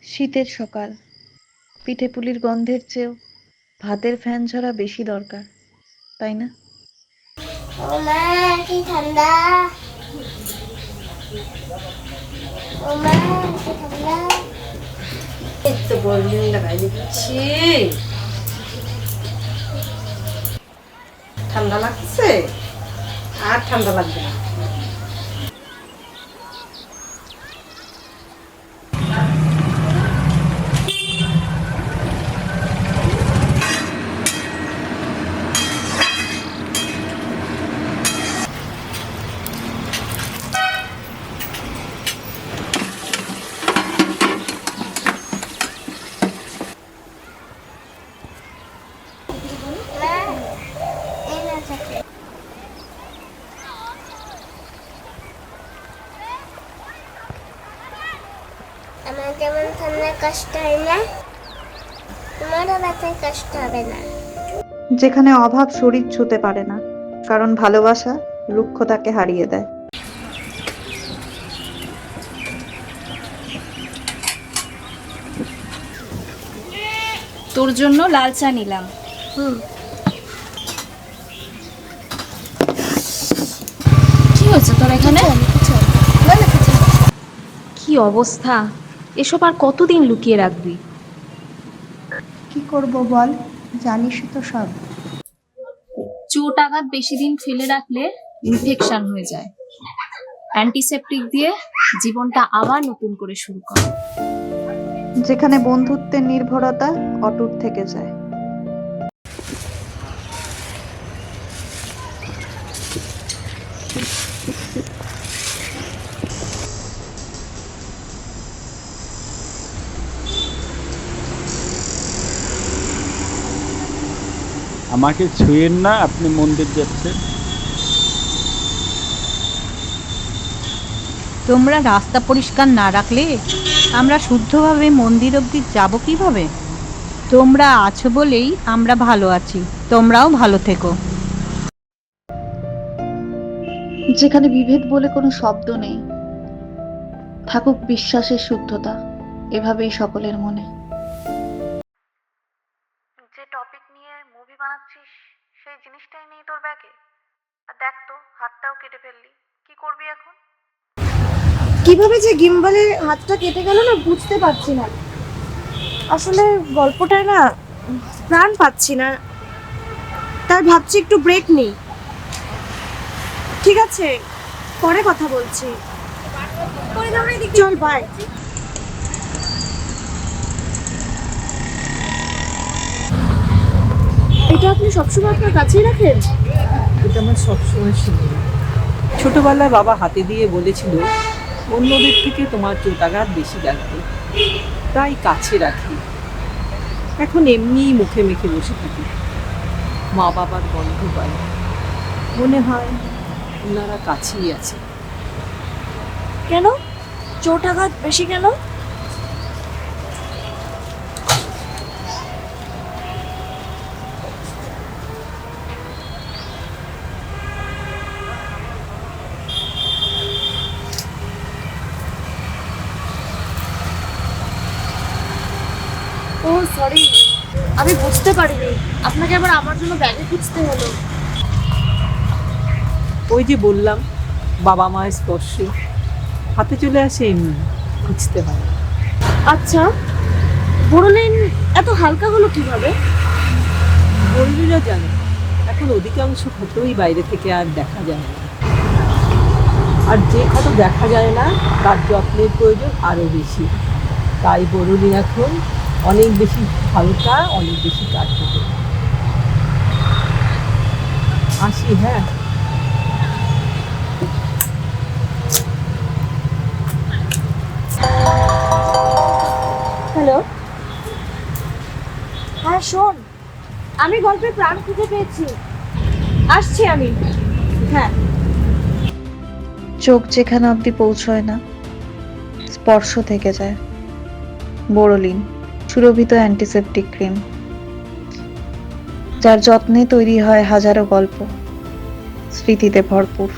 শীতের সকাল, পিঠে পুলির গন্ধের চেয়েও ভাতের ফ্যান ঝরা বেশি দরকার, তাই না? ও মা, কি ঠান্ডা! ও মা, কি ঠান্ডা! এই তো বললেন লাগাই দিচ্ছি। ঠান্ডা লাগছে? আর ঠান্ডা লাগবে না। মা, এই নাও চকলেট। আমার যেমন ঠান্ডার কষ্ট হয় না, তোমারও ব্যথায় কষ্ট হবে না। যেখানে অভাব শরীর ছুঁতে পারে না, কারণ ভালোবাসা রুক্ষতাকে হারিয়ে দেয়। তোর জন্য লাল চা নিলাম। কি হয়েছে তোর এখানে? কি অবস্থা! এসব আর কতদিন লুকিয়ে রাখবি? কি করব বল, জানিস তো সব। চোট আঘাত বেশি দিন ফেলে রাখলে ইনফেকশন হয়ে যায়। অ্যান্টিসেপটিক দিয়ে জীবনটা আবার নতুন করে শুরু কর। যেখানে বন্ধুত্বের নির্ভরতা অটুট থেকে যায়। আমাকে ছুঁয়েন না, আপনি মন্দির যাচ্ছেন। তোমরা রাস্তা পরিষ্কার না রাখলে আমরা শুদ্ধভাবে মন্দির অবধি যাব কিভাবে? তোমরা আছো বলেই আমরা ভালো আছি, তোমরাও ভালো থেকো। যেখানে বিভেদ বলে কোনো শব্দ নেই, থাকুক বিশ্বাসের শুদ্ধতা এভাবেই সকলের মনে। যে টপিক নিয়ে মুভি বানাচ্ছিস সেই জিনিসটাই নেই তোর ব্যাগে, আর দেখ তো হাতটাও কেটে ফেললি, কি করবি এখন? কিভাবে যে গিম্বলের হাতটা কেটে গেল না বুঝতে পারছি না। আসলে গল্পটায় না প্রাণ পাচ্ছি না, তাই ভাবছি একটু ব্রেক নিই। ঠিক আছে, পরে কথা বলছি। চল বাই। এটা আপনি সবসময় আপনার কাছেই রাখেন? এটা আমার সবসময় শুনি। ছোটবেলায় বাবা হাতে দিয়ে বলেছিল অন্যদের থেকে তোমার চোটাঘাত বেশি লাগবে, তাই কাছে রাখি। এখন এমনি মুখে মেখে বসে থাকি, মা বাবার গন্ধ পাই, মনে হয় ওনারা কাছেই আছে। কেন চোট আঘাত বেশি কেন? ও সরি, আমি বুঝতে পারিনি। আপনাকে আবার আমার জন্য ব্যাগে খুঁজতে হলো। ওই যে বললাম, বাবা মায়ের স্পর্শ হাতে চলে আসে এমনি, খুঁজতে হয় না। আচ্ছা, বড়লেন এত হালকা হলো কিভাবে? বন্ধুরা জানে এখন অধিকাংশ ক্ষতই বাইরে থেকে আর দেখা যায় না, আর যে ক্ষত দেখা যায় না তার যত্নের প্রয়োজন আরও বেশি। তাই বড়দিন এখন অনেক বেশি হালকা, অনেক বেশি কার্যকর। আসি, হ্যাঁ। হ্যালো, হ্যাঁ শোন, আমি গল্পে প্রাণ খুঁজে পেয়েছি, আসছি আমি। হ্যাঁ, চোখ যেখানে অবধি পৌঁছয় না, স্পর্শ থেকে যায়। বোরোলিন, সুরভিত অ্যান্টিসেপটিক ক্রিম, যার যত্নে তৈরি হয় হাজারো গল্প, স্মৃতিতে ভরপুর।